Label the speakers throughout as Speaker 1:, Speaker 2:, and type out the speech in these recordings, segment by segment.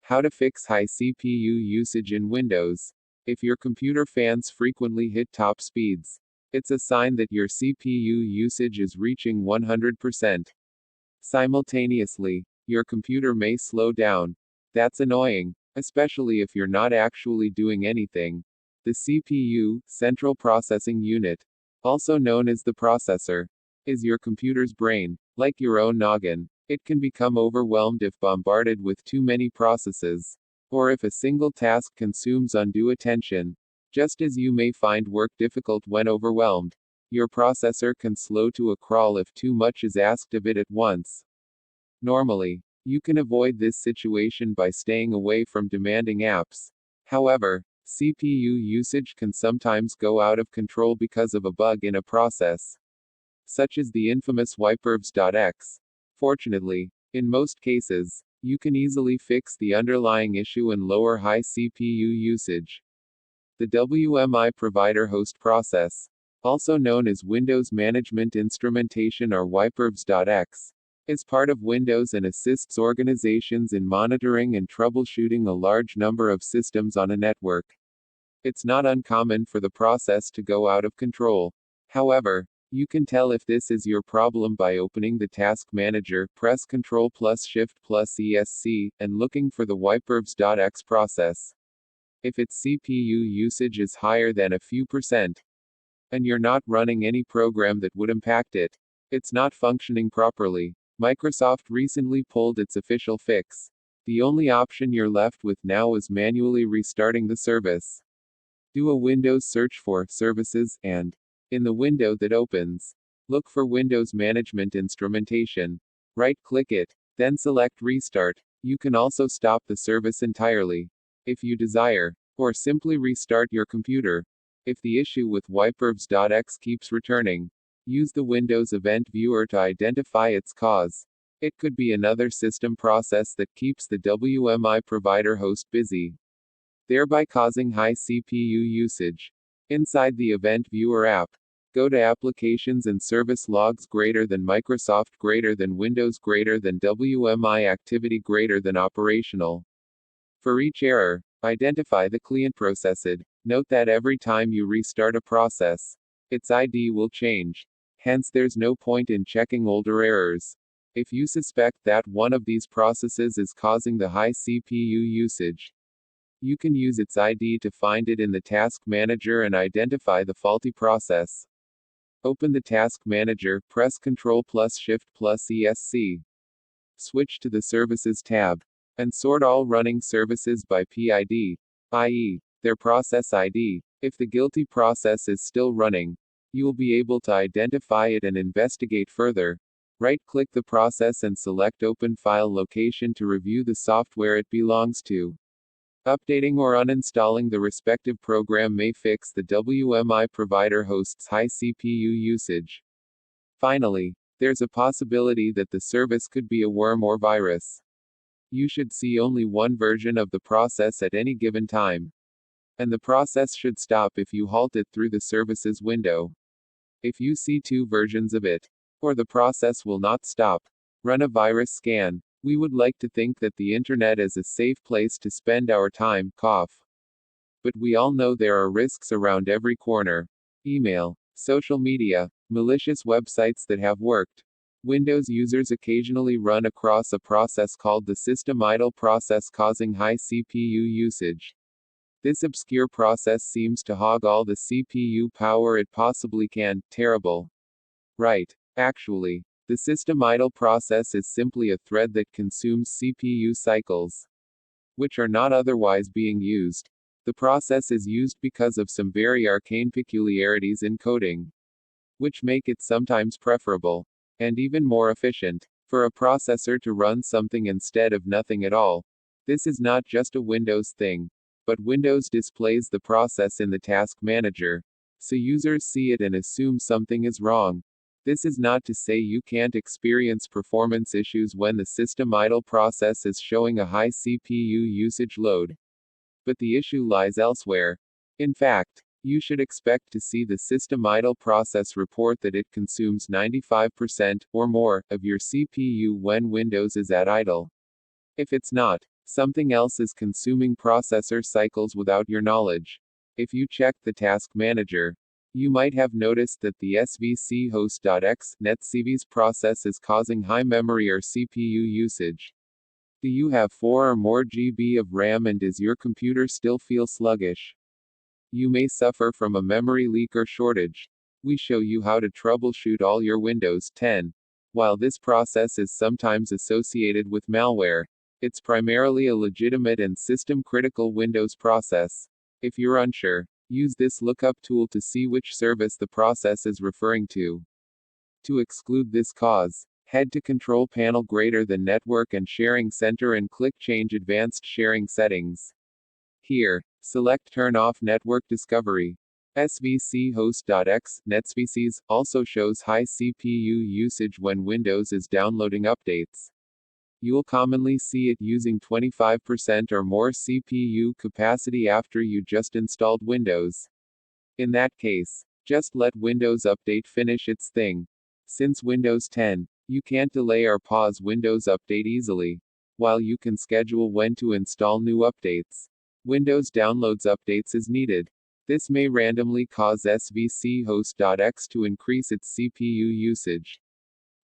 Speaker 1: How to fix high CPU usage in Windows. If your computer fans frequently hit top speeds, it's a sign that your CPU usage is reaching 100%. Simultaneously, your computer may slow down. That's annoying, especially if you're not actually doing anything. The CPU, Central Processing Unit, also known as the processor, is your computer's brain. Like your own noggin, it can become overwhelmed if bombarded with too many processes, or if a single task consumes undue attention. Just as you may find work difficult when overwhelmed, your processor can slow to a crawl if too much is asked of it at once. Normally, you can avoid this situation by staying away from demanding apps. However, CPU usage can sometimes go out of control because of a bug in a process, such as the infamous WmiPrvSE.exe. Fortunately, in most cases, you can easily fix the underlying issue and lower high CPU usage. The WMI Provider Host Process, also known as Windows Management Instrumentation or WmiPrvSE.exe, is part of Windows and assists organizations in monitoring and troubleshooting a large number of systems on a network. It's not uncommon for the process to go out of control. However, you can tell if this is your problem by opening the Task Manager, press Ctrl plus Shift plus ESC, and looking for the WmiPrvSE.exe process. If its CPU usage is higher than a few percent, and you're not running any program that would impact it, it's not functioning properly. Microsoft recently pulled its official fix. The only option you're left with now is manually restarting the service. Do a Windows search for Services, and in the window that opens, look for Windows Management Instrumentation. Right-click it, then select Restart. You can also stop the service entirely, if you desire, or simply restart your computer. If the issue with WmiPrvSE.exe keeps returning, use the Windows Event Viewer to identify its cause. It could be another system process that keeps the WMI provider host busy, thereby causing high CPU usage. Inside the Event Viewer app, go to Applications and Service Logs greater than Microsoft greater than Windows greater than WMI Activity greater than Operational. For each error, identify the client processed. Note that every time you restart a process, its ID will change. Hence there's no point in checking older errors. If you suspect that one of these processes is causing the high CPU usage, you can use its ID to find it in the Task Manager and identify the faulty process. Open the Task Manager, press Ctrl plus Shift plus ESC. Switch to the Services tab, and sort all running services by PID, i.e., their process ID. If the guilty process is still running, you will be able to identify it and investigate further. Right-click the process and select Open File Location to review the software it belongs to. Updating or uninstalling the respective program may fix the WMI provider host's high CPU usage. Finally, there's a possibility that the service could be a worm or virus. You should see only one version of the process at any given time, and the process should stop if you halt it through the services window. If you see two versions of it, or the process will not stop, run a virus scan. We would like to think that the internet is a safe place to spend our time, but we all know there are risks around every corner. Email, social media, malicious websites that have worked. Windows users occasionally run across a process called the system idle process causing high CPU usage. This obscure process seems to hog all the CPU power it possibly can. Terrible. Right. Actually, the system idle process is simply a thread that consumes CPU cycles, which are not otherwise being used. The process is used because of some very arcane peculiarities in coding, which make it sometimes preferable, and even more efficient, for a processor to run something instead of nothing at all. This is not just a Windows thing, but Windows displays the process in the Task Manager, so users see it and assume something is wrong. This is not to say you can't experience performance issues when the system idle process is showing a high CPU usage load, but the issue lies elsewhere. In fact, you should expect to see the system idle process report that it consumes 95% or more of your CPU when Windows is at idle. If it's not, Something else is consuming processor cycles without your knowledge. If you check the Task Manager, you might have noticed that the svchost.exe netcv's process is causing high memory or CPU usage. Do you have 4 or more GB of RAM and does your computer still feel sluggish? You may suffer from a memory leak or shortage. We show you how to troubleshoot all your Windows 10. While this process is sometimes associated with malware, it's primarily a legitimate and system-critical Windows process. If you're unsure, use this lookup tool to see which service the process is referring to. To exclude this cause, head to Control Panel greater than Network and Sharing Center and click Change Advanced Sharing Settings. Here, select Turn off Network Discovery. svchost.exe netcv's also shows high CPU usage when Windows is downloading updates. You'll commonly see it using 25% or more CPU capacity after you just installed Windows. In that case, just let Windows Update finish its thing. Since Windows 10, you can't delay or pause Windows Update easily. While you can schedule when to install new updates, Windows downloads updates as needed. This may randomly cause svchost.exe to increase its CPU usage.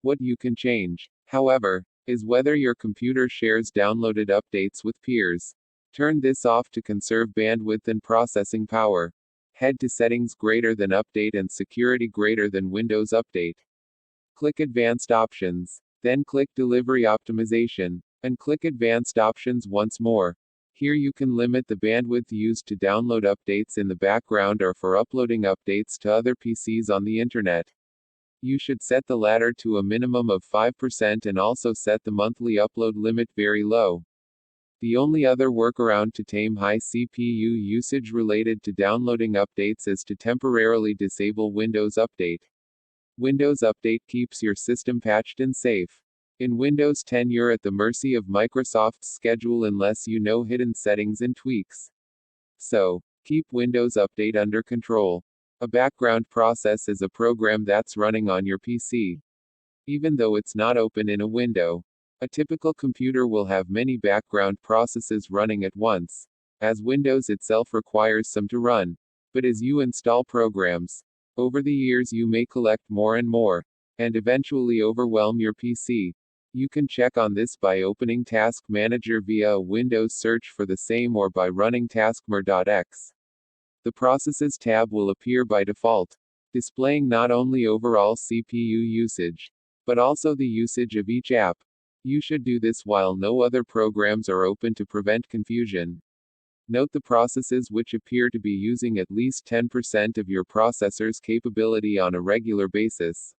Speaker 1: What you can change, however, is whether your computer shares downloaded updates with peers. Turn this off to conserve bandwidth and processing power. Head to Settings greater than Update and Security greater than Windows Update. Click Advanced Options, then click Delivery Optimization, and click Advanced Options once more. Here you can limit the bandwidth used to download updates in the background or for uploading updates to other PCs on the internet. You should set the latter to a minimum of 5% and also set the monthly upload limit very low. The only other workaround to tame high CPU usage related to downloading updates is to temporarily disable Windows Update. Windows Update keeps your system patched and safe. In Windows 10 you're at the mercy of Microsoft's schedule unless you know hidden settings and tweaks. So, keep Windows Update under control. A background process is a program that's running on your PC. Even though it's not open in a window, a typical computer will have many background processes running at once, as Windows itself requires some to run. But as you install programs, over the years you may collect more and more, and eventually overwhelm your PC. You can check on this by opening Task Manager via a Windows search for the same or by running taskmanager.exe. The Processes tab will appear by default, displaying not only overall CPU usage, but also the usage of each app. You should do this while no other programs are open to prevent confusion. Note the processes which appear to be using at least 10% of your processor's capability on a regular basis.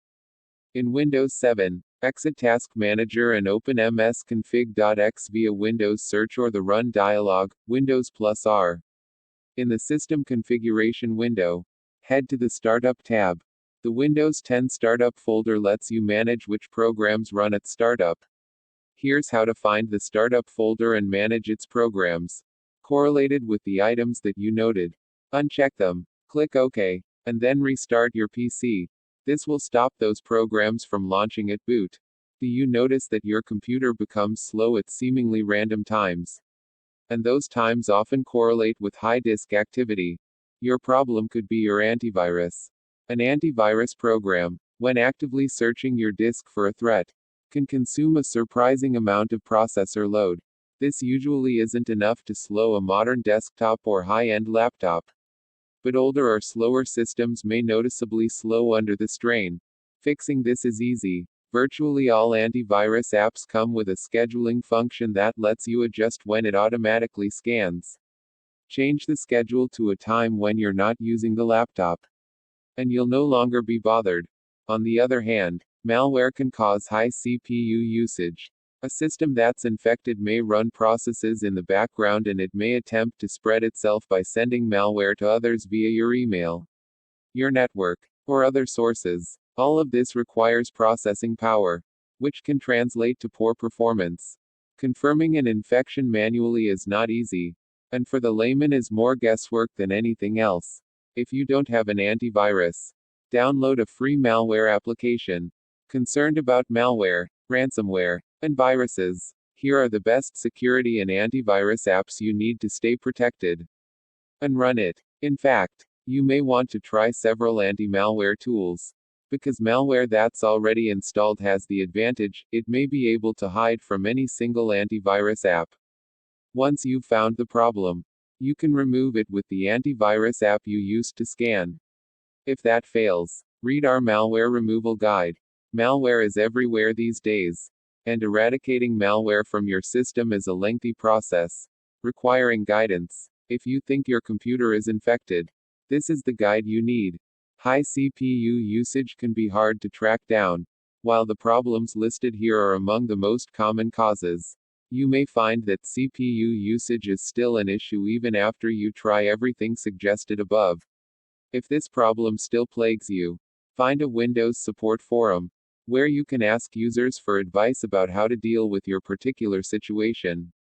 Speaker 1: In Windows 7, exit Task Manager and open msconfig.exe via Windows Search or the Run dialog, Windows + R. In the System Configuration window, head to the Startup tab. The Windows 10 Startup folder lets you manage which programs run at startup. Here's how to find the Startup folder and manage its programs, correlated with the items that you noted. Uncheck them, click OK, and then restart your PC. This will stop those programs from launching at boot. Do you notice that your computer becomes slow at seemingly random times? And those times often correlate with high disk activity. Your problem could be your antivirus. An antivirus program, when actively searching your disk for a threat, can consume a surprising amount of processor load. This usually isn't enough to slow a modern desktop or high-end laptop. But older or slower systems may noticeably slow under the strain. Fixing this is easy. Virtually all antivirus apps come with a scheduling function that lets you adjust when it automatically scans. Change the schedule to a time when you're not using the laptop, and you'll no longer be bothered. On the other hand, malware can cause high CPU usage. A system that's infected may run processes in the background and it may attempt to spread itself by sending malware to others via your email, your network, or other sources. All of this requires processing power, which can translate to poor performance. Confirming an infection manually is not easy, and for the layman is more guesswork than anything else. If you don't have an antivirus, download a free malware application. Concerned about malware, ransomware, and viruses? Here are the best security and antivirus apps you need to stay protected and run it. In fact, you may want to try several anti-malware tools. Because malware that's already installed has the advantage, it may be able to hide from any single antivirus app. Once you've found the problem, you can remove it with the antivirus app you used to scan. If that fails, read our malware removal guide. Malware is everywhere these days, and eradicating malware from your system is a lengthy process, requiring guidance. If you think your computer is infected, this is the guide you need. High CPU usage can be hard to track down. While the problems listed here are among the most common causes, you may find that CPU usage is still an issue even after you try everything suggested above. If this problem still plagues you, find a Windows support forum, where you can ask users for advice about how to deal with your particular situation.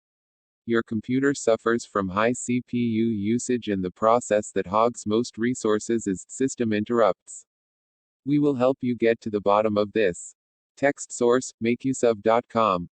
Speaker 1: Your computer suffers from high CPU usage, and the process that hogs most resources is system interrupts. We will help you get to the bottom of this. Text source: makeuseof.com.